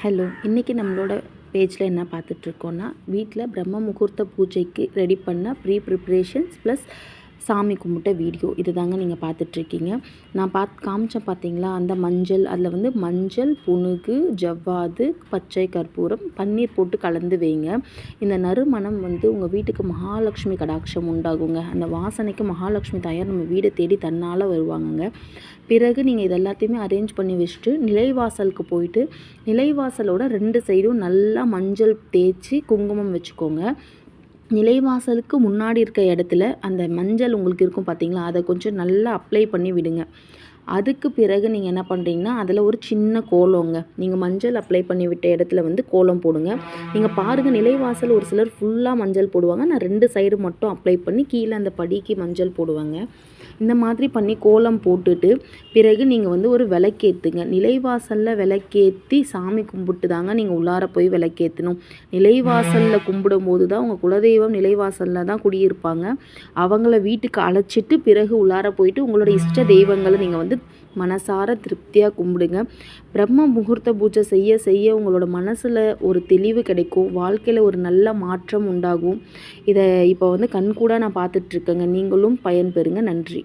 Hello, இன்றைக்கி நம்மளோட பேஜில் என்ன பார்த்துட்ருக்கோன்னா, வீட்டில் பிரம்ம முகூர்த்த பூஜைக்கு ரெடி பண்ண ப்ரிப்ரேஷன்ஸ் ப்ளஸ் சாமி கும்பிட்ட வீடியோ இது தாங்க நீங்கள் பார்த்துட்ருக்கீங்க. நான் காமிச்சேன் பார்த்தீங்களா, அந்த மஞ்சள் அதில் வந்து மஞ்சள், புனுகு, ஜவ்வாது, பச்சை கற்பூரம், பன்னீர் போட்டு கலந்து வைங்க. இந்த நறுமணம் வந்து உங்கள் வீட்டுக்கு மகாலட்சுமி கடாட்சம் உண்டாகுங்க. அந்த வாசனைக்கு மகாலட்சுமி தாயார் நம்ம வீடை தேடி தன்னால் வருவாங்கங்க. பிறகு நீங்கள் இது எல்லாத்தையுமே அரேஞ்ச் பண்ணி வச்சுட்டு நிலைவாசலுக்கு போயிட்டு நிலைவாசலோட 2 சைடும் நல்லா மஞ்சள் தேய்ச்சி குங்குமம் வச்சுக்கோங்க. நிலைவாசலுக்கு முன்னாடி இருக்க இடத்துல அந்த மஞ்சள் உங்களுக்கு இருக்கும் பார்த்தீங்களா, அதை கொஞ்சம் நல்லா அப்ளை பண்ணி விடுங்க. அதுக்கு பிறகு நீங்கள் என்ன பண்ணுறீங்கன்னா, அதில் ஒரு சின்ன கோலங்க, நீங்கள் மஞ்சள் அப்ளை பண்ணி விட்ட இடத்துல வந்து கோலம் போடுங்க. நீங்கள் பாருங்கள், நிலைவாசல் ஒரு சிலர் ஃபுல்லாக மஞ்சள் போடுவாங்க. நான் 2 சைடு மட்டும் அப்ளை பண்ணி கீழே அந்த படிக்கு மஞ்சள் போடுவாங்க. இந்த மாதிரி பண்ணி கோலம் போட்டுட்டு பிறகு நீங்கள் வந்து ஒரு விளக்கேற்றுங்க. நிலைவாசலில் விளக்கேற்றி சாமி கும்பிட்டு தாங்க நீங்கள் உள்ளார போய் விளக்கேற்றணும். நிலைவாசலில் கும்பிடும்போது தான் உங்கள் குலதெய்வம் நிலைவாசலில் தான் குடியிருப்பாங்க. அவங்கள வீட்டுக்கு அழைச்சிட்டு பிறகு உள்ளார போயிட்டு உங்களோட இஷ்ட தெய்வங்களை நீங்கள் வந்து மனசார திருப்தியாக கும்பிடுங்க. பிரம்ம முகூர்த்த பூஜை செய்ய செய்ய உங்களோட மனசில் ஒரு தெளிவு கிடைக்கும். வாழ்க்கையில் ஒரு நல்ல மாற்றம் உண்டாகும். இதை இப்போ வந்து கண்கூட நான் பார்த்துட்ருக்கேங்க. நீங்களும் பயன்பெறுங்க. நன்றி.